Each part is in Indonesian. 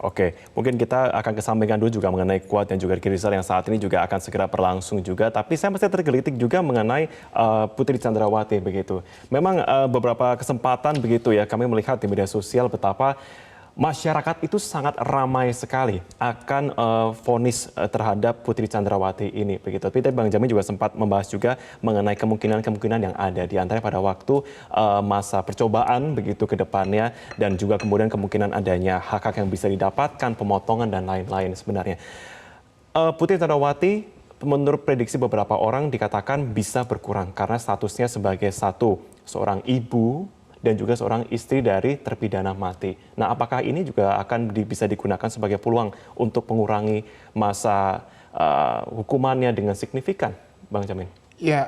Oke, mungkin kita akan kesampingkan dulu juga mengenai Kuat dan juga Ricky Rizal yang saat ini juga akan segera berlangsung juga. Tapi saya masih tergelitik juga mengenai Putri Chandrawati begitu. Memang beberapa kesempatan begitu ya kami melihat di media sosial betapa masyarakat itu sangat ramai sekali akan vonis terhadap Putri Chandrawati ini begitu. Tapi tadi Bang Jamin juga sempat membahas juga mengenai kemungkinan-kemungkinan yang ada di antaranya pada waktu masa percobaan begitu ke depannya dan juga kemudian kemungkinan adanya hak-hak yang bisa didapatkan, pemotongan dan lain-lain sebenarnya. Putri Chandrawati menurut prediksi beberapa orang dikatakan bisa berkurang karena statusnya sebagai seorang ibu dan juga seorang istri dari terpidana mati. Nah, apakah ini juga akan bisa digunakan sebagai peluang untuk mengurangi masa hukumannya dengan signifikan, Bang Jamin? Ya,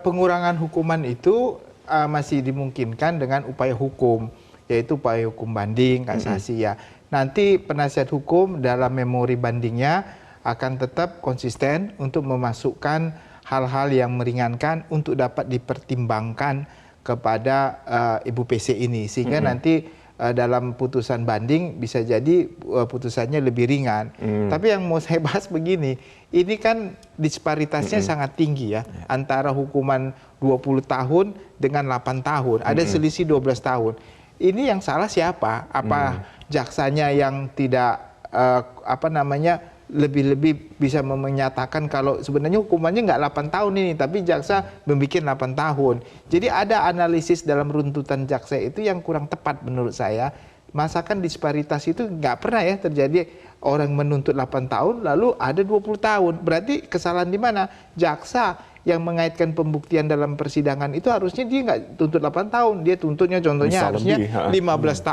pengurangan hukuman itu masih dimungkinkan dengan upaya hukum, yaitu upaya hukum banding, kasasi ya. Nanti penasihat hukum dalam memori bandingnya akan tetap konsisten untuk memasukkan hal-hal yang meringankan untuk dapat dipertimbangkan kepada Ibu PC ini sehingga nanti dalam putusan banding bisa jadi putusannya lebih ringan. Tapi yang mau saya bahas begini, ini kan disparitasnya sangat tinggi ya antara hukuman 20 tahun dengan 8 tahun. Ada selisih 12 tahun. Ini yang salah siapa? Apa jaksanya yang tidak lebih bisa menyatakan kalau sebenarnya hukumannya nggak 8 tahun ini, tapi jaksa membuat 8 tahun. Jadi ada analisis dalam runtutan jaksa itu yang kurang tepat menurut saya. Masakan disparitas itu nggak pernah ya terjadi orang menuntut 8 tahun lalu ada 20 tahun. Berarti kesalahan di mana? Jaksa yang mengaitkan pembuktian dalam persidangan itu harusnya dia nggak tuntut 8 tahun. Dia tuntutnya contohnya harusnya 15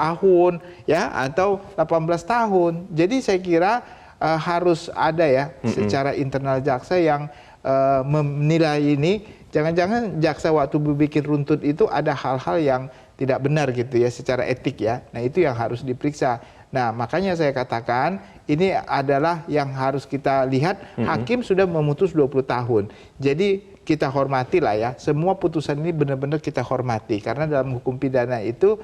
tahun ya atau 18 tahun. Jadi saya kira harus ada ya secara internal jaksa yang menilai ini. Jangan-jangan jaksa waktu berpikir runtut itu ada hal-hal yang tidak benar gitu ya secara etik ya. Nah itu yang harus diperiksa. Nah makanya saya katakan ini adalah yang harus kita lihat. Hakim sudah memutus 20 tahun. Jadi kita hormati lah ya. Semua putusan ini benar-benar kita hormati. Karena dalam hukum pidana itu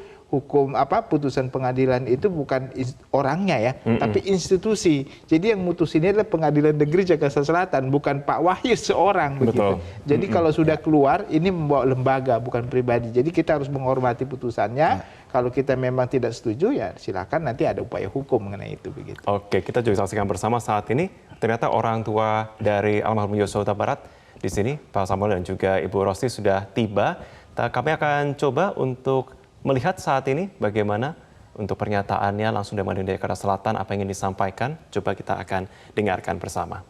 putusan pengadilan itu bukan orangnya ya, tapi institusi. Jadi yang mutus ini adalah Pengadilan Negeri Jakarta Selatan, bukan Pak Wahyu seorang begitu. Jadi kalau sudah keluar ini membawa lembaga bukan pribadi. Jadi kita harus menghormati putusannya. Kalau kita memang tidak setuju ya silakan nanti ada upaya hukum mengenai itu begitu. Oke, kita juga saksikan bersama saat ini ternyata orang tua dari almarhum Yosua Huta Barat di sini, Pak Samuel dan juga Ibu Rosti sudah tiba. Kami akan coba untuk melihat saat ini bagaimana untuk pernyataannya langsung dari Madinah Jakarta Selatan, apa yang ingin disampaikan. Coba kita akan dengarkan bersama.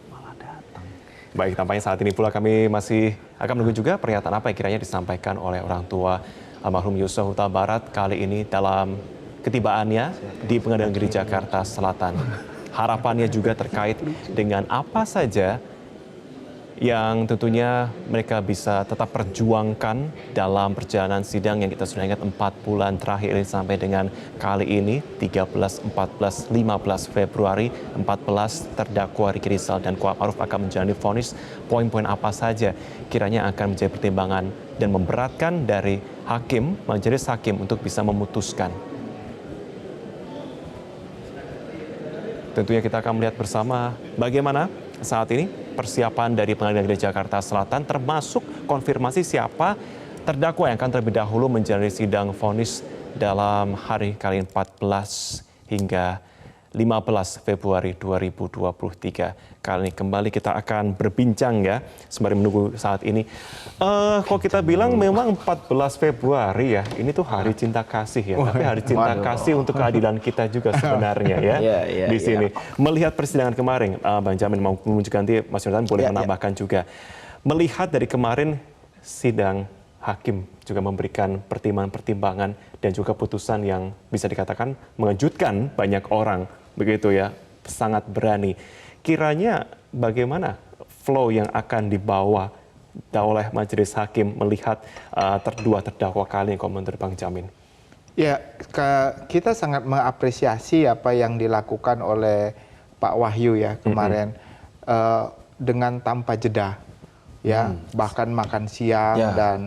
Malah datang. Baik, tampaknya saat ini pula kami masih akan menunggu juga pernyataan apa yang kiranya disampaikan oleh orang tua almarhum Yosua Huta Barat kali ini dalam ketibaannya di Pengadilan Negeri Jakarta Selatan. Harapannya juga terkait dengan apa saja yang tentunya mereka bisa tetap perjuangkan dalam perjalanan sidang yang kita sudah ingat 4 bulan terakhir ini sampai dengan kali ini 13, 14, 15 Februari 14 terdakwa Ricky Rizal dan Kuat Ma'ruf akan menjalani vonis. Poin-poin apa saja kiranya akan menjadi pertimbangan dan memberatkan dari hakim, majelis hakim untuk bisa memutuskan. Tentunya kita akan melihat bersama bagaimana saat ini persiapan dari Pengadilan Negeri Jakarta Selatan termasuk konfirmasi siapa terdakwa yang akan terlebih dahulu menjalani sidang vonis dalam hari kali 14 hingga 15 Februari 2023. Kali ini kembali kita akan berbincang ya sembari menunggu saat ini. Kok kita bilang memang 14 Februari ya, ini tuh hari cinta kasih ya, tapi hari cinta kasih untuk keadilan kita juga sebenarnya ya di sini. Melihat persidangan kemarin, Bang Jamin mau menunjukkan nanti Mas Yonatan boleh menambahkan juga. Melihat dari kemarin sidang hakim juga memberikan pertimbangan-pertimbangan dan juga putusan yang bisa dikatakan mengejutkan banyak orang, begitu ya, sangat berani. Kiranya bagaimana flow yang akan dibawa oleh majelis hakim melihat dua terdakwa kali ini, komentar Bang Jamin? Ya, kita sangat mengapresiasi apa yang dilakukan oleh Pak Wahyu ya kemarin dengan tanpa jeda, ya bahkan makan siang dan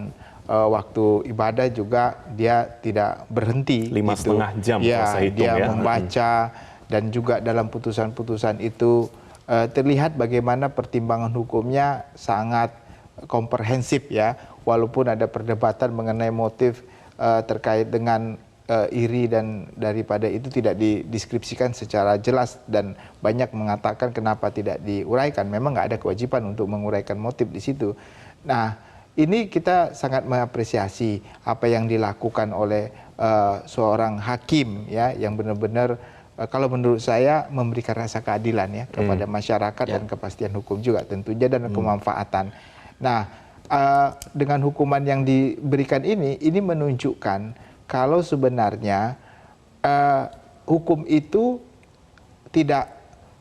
waktu ibadah juga dia tidak berhenti. 5,5 jam ya, kalau saya hitung dia ya. membaca dan juga dalam putusan-putusan itu terlihat bagaimana pertimbangan hukumnya sangat komprehensif ya, walaupun ada perdebatan mengenai motif terkait dengan iri dan daripada itu tidak dideskripsikan secara jelas dan banyak mengatakan kenapa tidak diuraikan. Memang nggak ada kewajiban untuk menguraikan motif di situ. Nah, ini kita sangat mengapresiasi apa yang dilakukan oleh seorang hakim ya, yang benar-benar kalau menurut saya memberikan rasa keadilan ya kepada masyarakat dan kepastian hukum juga tentunya dan kemanfaatan. Nah, dengan hukuman yang diberikan ini menunjukkan kalau sebenarnya hukum itu tidak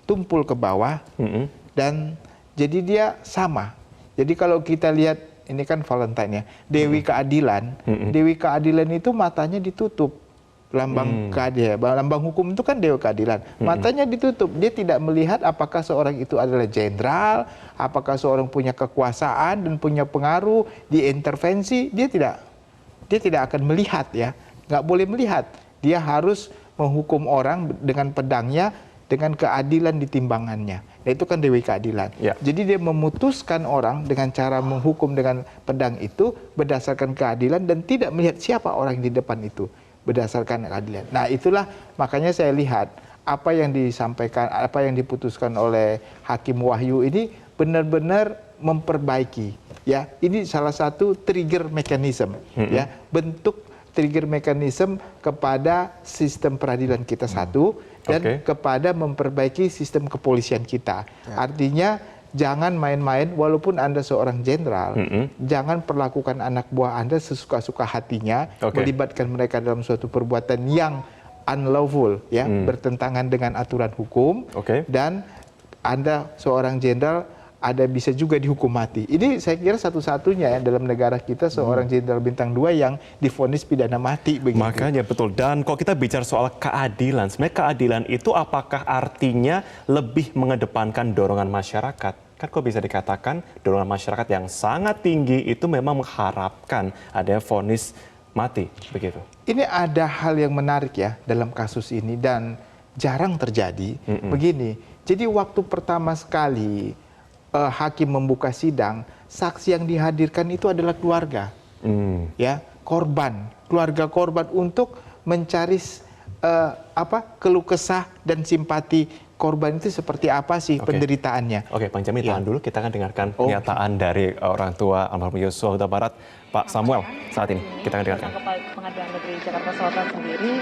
tumpul ke bawah dan jadi dia sama. Jadi kalau kita lihat ini kan Valentine ya, Dewi Keadilan, Dewi Keadilan itu matanya ditutup. Lambang keadilan, lambang hukum itu kan Dewa Keadilan. Matanya ditutup, dia tidak melihat apakah seorang itu adalah jenderal, apakah seorang punya kekuasaan dan punya pengaruh, diintervensi, dia tidak akan melihat ya, nggak boleh melihat. Dia harus menghukum orang dengan pedangnya, dengan keadilan di timbangannya. Nah, itu kan Dewi Keadilan. Ya. Jadi dia memutuskan orang dengan cara menghukum dengan pedang itu berdasarkan keadilan dan tidak melihat siapa orang di depan itu. Berdasarkan keadilan. Nah, itulah makanya saya lihat apa yang disampaikan, apa yang diputuskan oleh Hakim Wahyu ini benar-benar memperbaiki. Ya, ini salah satu trigger mechanism, ya, bentuk trigger mechanism kepada sistem peradilan kita satu dan kepada memperbaiki sistem kepolisian kita. Artinya jangan main-main, walaupun Anda seorang jenderal, jangan perlakukan anak buah Anda sesuka-suka hatinya, melibatkan mereka dalam suatu perbuatan yang unlawful, ya, bertentangan dengan aturan hukum, dan Anda seorang jenderal, ada bisa juga dihukum mati. Ini saya kira satu-satunya ya dalam negara kita seorang jenderal bintang 2 yang divonis pidana mati begitu. Makanya betul. Dan kalau kita bicara soal keadilan, sebenarnya keadilan itu apakah artinya lebih mengedepankan dorongan masyarakat? Kan kok bisa dikatakan dorongan masyarakat yang sangat tinggi itu memang mengharapkan adanya vonis mati begitu. Ini ada hal yang menarik ya dalam kasus ini dan jarang terjadi. Begini, jadi waktu pertama sekali hakim membuka sidang, saksi yang dihadirkan itu adalah keluarga, ya, korban, keluarga korban untuk mencari keluh kesah dan simpati korban itu seperti apa sih penderitaannya. Oke, Bang Jamil, tahan dulu, kita akan dengarkan pernyataan dari orang tua almarhum Yosua Huta Barat, Pak Samuel saat ini. Kita akan dengarkan. Pengadilan Negeri Jakarta Selatan sendiri